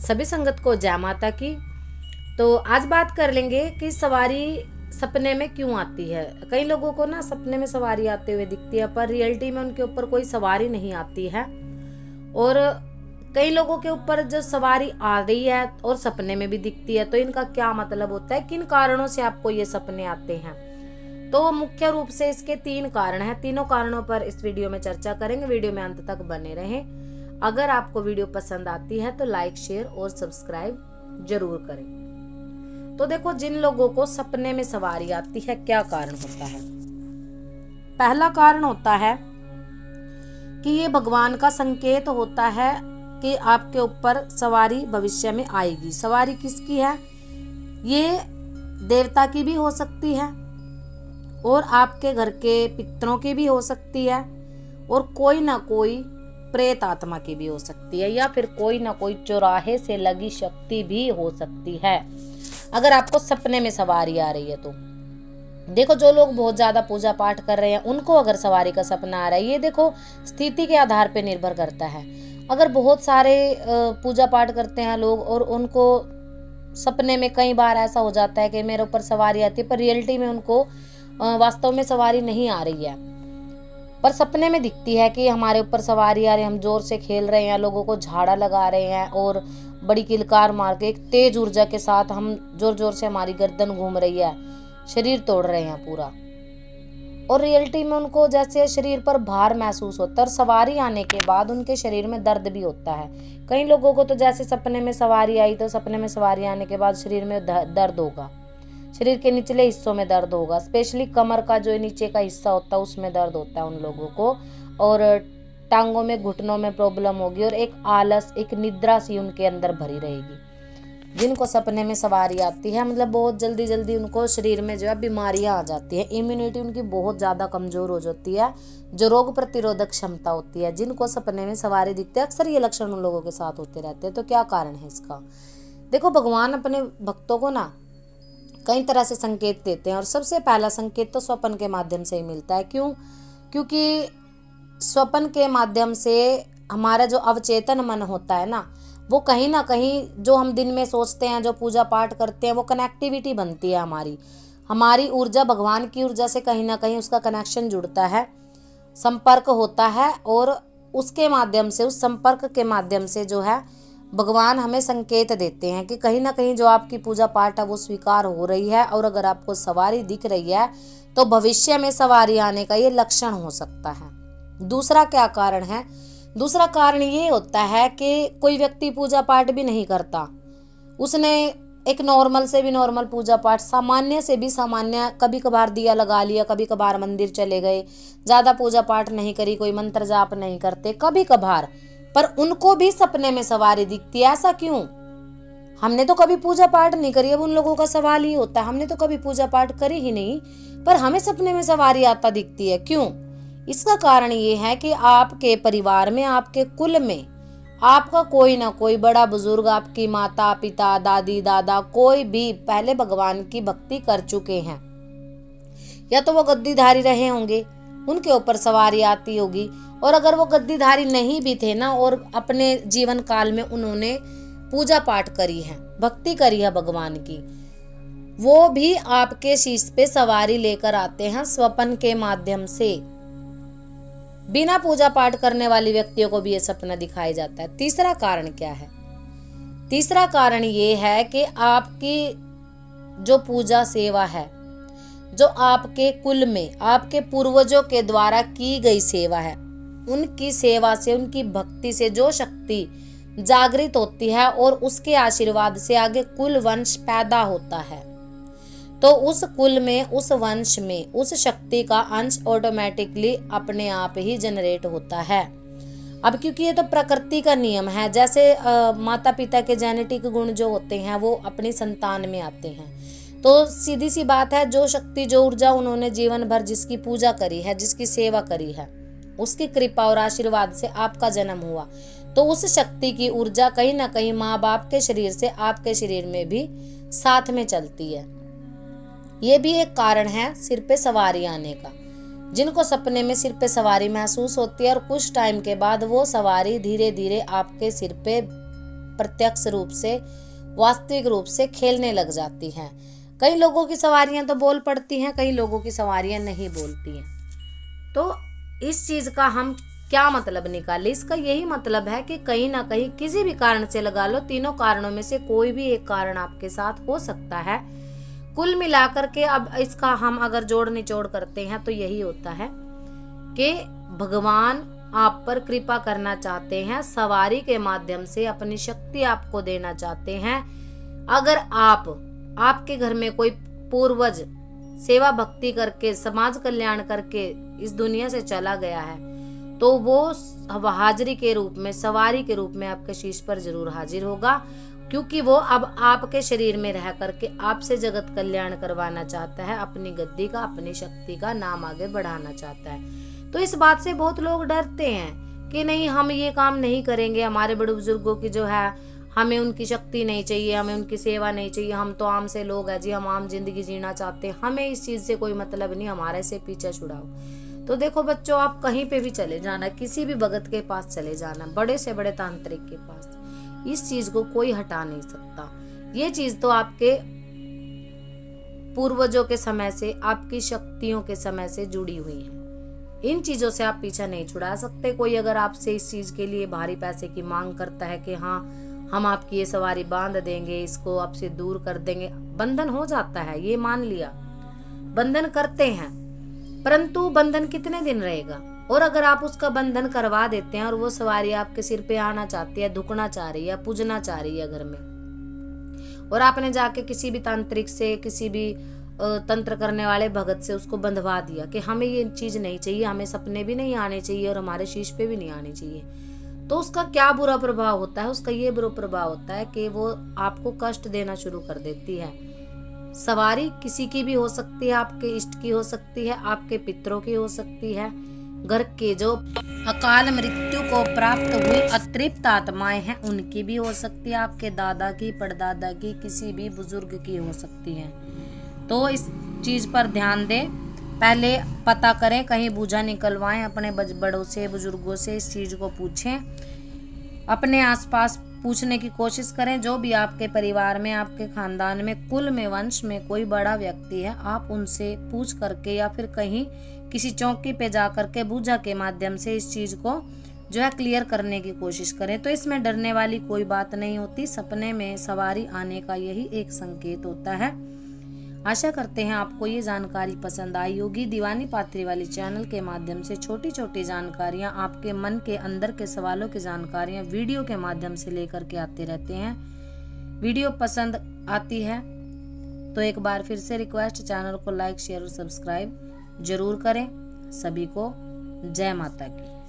सभी संगत को जय माता की। तो आज बात कर लेंगे कि सवारी सपने में क्यों आती है। कई लोगों को ना सपने में सवारी आते हुए दिखती है, पर रियलिटी में उनके ऊपर कोई सवारी नहीं आती है। और कई लोगों के ऊपर जो सवारी आ रही है और सपने में भी दिखती है, तो इनका क्या मतलब होता है, किन कारणों से आपको ये सपने आते हैं। तो मुख्य रूप से इसके 3 कारण हैं। तीनों कारणों पर इस वीडियो में चर्चा करेंगे। वीडियो में अंत तक बने रहें। अगर आपको वीडियो पसंद आती है तो लाइक, शेयर और सब्सक्राइब जरूर करें। तो देखो, जिन लोगों को सपने में सवारी आती है, क्या कारण होता है। पहला कारण होता है कि ये भगवान का संकेत होता है कि आपके ऊपर सवारी भविष्य में आएगी। सवारी किसकी है? ये देवता की भी हो सकती है और आपके घर के पितरों की भी हो सकती है, और कोई ना कोई प्रेत आत्मा की भी हो सकती है, या फिर कोई ना कोई चौराहे से लगी शक्ति भी हो सकती है। अगर आपको सपने में सवारी आ रही है तो देखो, जो लोग बहुत ज्यादा पूजा पाठ कर रहे हैं उनको अगर सवारी का सपना आ रहा है, ये देखो स्थिति के आधार पे निर्भर करता है। अगर बहुत सारे पूजा पाठ करते हैं लोग और उनको सपने में कई बार ऐसा हो जाता है कि मेरे ऊपर सवारी आती है, पर रियलिटी में उनको वास्तव में सवारी नहीं आ रही है, पर सपने में दिखती है कि हमारे ऊपर सवारी आ रही है, हम जोर से खेल रहे हैं, लोगों को झाड़ा लगा रहे हैं और बड़ी किलकार मार के एक तेज ऊर्जा के साथ हम जोर जोर से, हमारी गर्दन घूम रही है, शरीर तोड़ रहे हैं पूरा। और रियलिटी में उनको जैसे शरीर पर भार महसूस होता है, और सवारी आने के बाद उनके शरीर में दर्द भी होता है। कई लोगों को तो जैसे सपने में सवारी आई तो सपने में सवारी आने के बाद शरीर में दर्द होगा, शरीर के निचले हिस्सों में दर्द होगा, स्पेशली कमर का जो नीचे का हिस्सा होता है उसमें दर्द होता है उन लोगों को, और टांगों में, घुटनों में प्रॉब्लम होगी, और एक आलस, एक निद्रा सी उनके अंदर भरी रहेगी। जिनको सपने में सवारी आती है, मतलब बहुत जल्दी जल्दी उनको शरीर में जो है बीमारियां आ जाती है, इम्यूनिटी उनकी बहुत ज़्यादा कमज़ोर हो जाती है, जो रोग प्रतिरोधक क्षमता होती है। जिनको सपने में सवारी दिखती है, अक्सर ये लक्षण उन लोगों के साथ होते रहते हैं। तो क्या कारण है इसका? देखो, भगवान अपने भक्तों को ना कई तरह से संकेत देते हैं, और सबसे पहला संकेत तो स्वप्न के माध्यम से ही मिलता है। क्यों? क्योंकि स्वप्न के माध्यम से हमारा जो अवचेतन मन होता है ना, वो कहीं ना कहीं जो हम दिन में सोचते हैं, जो पूजा पाठ करते हैं, वो कनेक्टिविटी बनती है हमारी ऊर्जा भगवान की ऊर्जा से कहीं ना कहीं उसका कनेक्शन जुड़ता है, संपर्क होता है, और उसके माध्यम से, उस संपर्क के माध्यम से जो है भगवान हमें संकेत देते हैं कि कहीं ना कहीं जो आपकी पूजा पाठ है वो स्वीकार हो रही है। और अगर आपको सवारी दिख रही है तो भविष्य में सवारी आने का ये लक्षण हो सकता है। दूसरा क्या कारण है? दूसरा कारण ये होता है कि कोई व्यक्ति पूजा पाठ भी नहीं करता, उसने एक नॉर्मल से भी नॉर्मल पूजा पाठ, सामान्य से भी सामान्य, कभी कभार दिया लगा लिया, कभी कभार मंदिर चले गए, ज़्यादा पूजा पाठ नहीं करी, कोई मंत्र जाप नहीं करते कभी कभार, पर उनको भी सपने में सवारी दिखती है। ऐसा क्यों? हमने तो कभी पूजा पाठ नहीं करी। अब उन लोगों का सवाल ही होता है, हमने तो कभी पूजा पाठ करी ही नहीं, पर हमें सपने में सवारी आता दिखती है। क्यों? इसका कारण ये है कि आपके परिवार में, आपके कुल में आपका कोई ना कोई बड़ा बुजुर्ग, आपकी माता पिता, दादी दादा, कोई भी पहले भगवान की भक्ति कर चुके हैं, या तो वो गद्दीधारी रहे होंगे, उनके ऊपर सवारी आती होगी। और अगर वो गद्दीधारी नहीं भी थे ना, और अपने जीवन काल में उन्होंने पूजा पाठ करी है, भक्ति करी है भगवान की, वो भी आपके शीश पे सवारी लेकर आते हैं स्वप्न के माध्यम से। बिना पूजा पाठ करने वाले व्यक्तियों को भी ये सपना दिखाया जाता है। तीसरा कारण क्या है? तीसरा कारण ये है कि आपकी जो पूजा सेवा है, जो आपके कुल में आपके पूर्वजों के द्वारा की गई सेवा है, उनकी सेवा से, उनकी भक्ति से जो शक्ति जागृत होती है, और उसके आशीर्वाद से आगे कुल वंश पैदा होता है, तो उस कुल में, उस वंश में उस शक्ति का अंश ऑटोमेटिकली अपने आप ही जनरेट होता है। अब क्योंकि ये तो प्रकृति का नियम है, जैसे माता पिता के जेनेटिक गुण जो होते हैं वो अपनी संतान में आते हैं, तो सीधी सी बात है, जो शक्ति, जो ऊर्जा उन्होंने जीवन भर जिसकी पूजा करी है, जिसकी सेवा करी है, उसकी कृपा और आशीर्वाद से आपका जन्म हुआ, तो उस शक्ति की ऊर्जा कहीं ना कहीं माँ बाप के शरीर से आपके शरीर में भी साथ में चलती है। ये भी एक कारण है सिर पे सवारी आने का। जिनको सपने में सिर पे सवारी महसूस होती है और कुछ टाइम के बाद वो सवारी धीरे धीरे आपके सिर पे प्रत्यक्ष रूप से, वास्तविक रूप से खेलने लग जाती हैं। कई लोगों की सवारियां तो बोल पड़ती हैं, कई लोगों की सवारियां नहीं बोलती हैं। तो इस चीज का हम क्या मतलब निकाले? इसका यही मतलब है कि कहीं ना कहीं किसी भी कारण से लगा लो, तीनों कारणों में से कोई भी एक कारण आपके साथ हो सकता है। कुल मिलाकर के अब इसका हम अगर जोड़ निचोड़ करते हैं तो यही होता है कि भगवान आप पर कृपा करना चाहते हैं, सवारी के माध्यम से अपनी शक्ति आपको देना चाहते हैं। अगर आपके घर में कोई पूर्वज सेवा भक्ति करके, समाज कल्याण करके इस दुनिया से चला गया है, तो वो हाजिरी के रूप में, सवारी के रूप में आपके शीश पर जरूर हाजिर होगा, क्योंकि वो अब आपके शरीर में रह करके आपसे जगत कल्याण करवाना चाहता है, अपनी गद्दी का, अपनी शक्ति का नाम आगे बढ़ाना चाहता है। तो इस बात से बहुत लोग डरते हैं कि नहीं, हम ये काम नहीं करेंगे, हमारे बड़े बुजुर्गों की जो है, हमें उनकी शक्ति नहीं चाहिए, हमें उनकी सेवा नहीं चाहिए, हम तो आम से लोग हैं जी, हम आम जिंदगी जीना चाहते हैं, हमें इस चीज से कोई मतलब नहीं, हमारे से पीछे छुड़ाओ। तो देखो बच्चों, आप कहीं पे भी चले जाना, किसी भी भगत के पास चले जाना, बड़े से बड़े तांत्रिक के पास, इस चीज को कोई हटा नहीं सकता। ये चीज तो आपके पूर्वजों के समय से, आपकी शक्तियों के समय से जुड़ी हुई है। इन चीजों से आप पीछा नहीं छुड़ा सकते। कोई अगर आपसे इस चीज के लिए भारी पैसे की मांग करता है कि हाँ, हम आपकी ये सवारी बांध देंगे, इसको आपसे दूर कर देंगे, बंधन हो जाता है, ये मान लिया, बंधन करते हैं, परंतु बंधन कितने दिन रहेगा? और अगर आप उसका बंधन करवा देते हैं और वो सवारी आपके सिर पे आना चाहती है, दुखना चाह रही है, पूजना चाह रही है घर में, और आपने जाके किसी भी तांत्रिक से, किसी भी तंत्र करने वाले भगत से उसको बंधवा दिया कि हमें ये चीज नहीं चाहिए, हमें सपने भी नहीं आने चाहिए और हमारे शीश पे भी नहीं आने चाहिए, तो उसका क्या बुरा प्रभाव होता है? उसका ये बुरा प्रभाव होता है कि वो आपको कष्ट देना शुरू कर देती है। सवारी किसी की भी हो सकती है, आपके इष्ट की हो सकती है, आपके पितरों की हो सकती है, घर के जो अकाल मृत्यु को प्राप्त हुई अतृप्त आत्माएं हैं उनकी भी हो सकती है, आपके दादा की, परदादा की, किसी भी बुजुर्ग की हो सकती है। तो इस चीज पर ध्यान दें, पहले पता करें, कहीं बूझा निकलवाएं, अपने बड़ों से, बुजुर्गों से इस चीज को पूछें, अपने आसपास पूछने की कोशिश करें। जो भी आपके परिवार में, आपके खानदान में, कुल में, वंश में कोई बड़ा व्यक्ति है, आप उनसे पूछ करके या फिर कहीं किसी चौकी पे जा करके बूझा के माध्यम से इस चीज को जो है क्लियर करने की कोशिश करें। तो इसमें डरने वाली कोई बात नहीं होती। सपने में सवारी आने का यही एक संकेत होता है। आशा करते हैं आपको ये जानकारी पसंद आई होगी। दीवानी पात्री वाली चैनल के माध्यम से छोटी छोटी जानकारियां, आपके मन के अंदर के सवालों की जानकारियां वीडियो के माध्यम से लेकर के आते रहते हैं। वीडियो पसंद आती है तो एक बार फिर से रिक्वेस्ट, चैनल को लाइक, शेयर और सब्सक्राइब जरूर करें। सभी को जय माता की।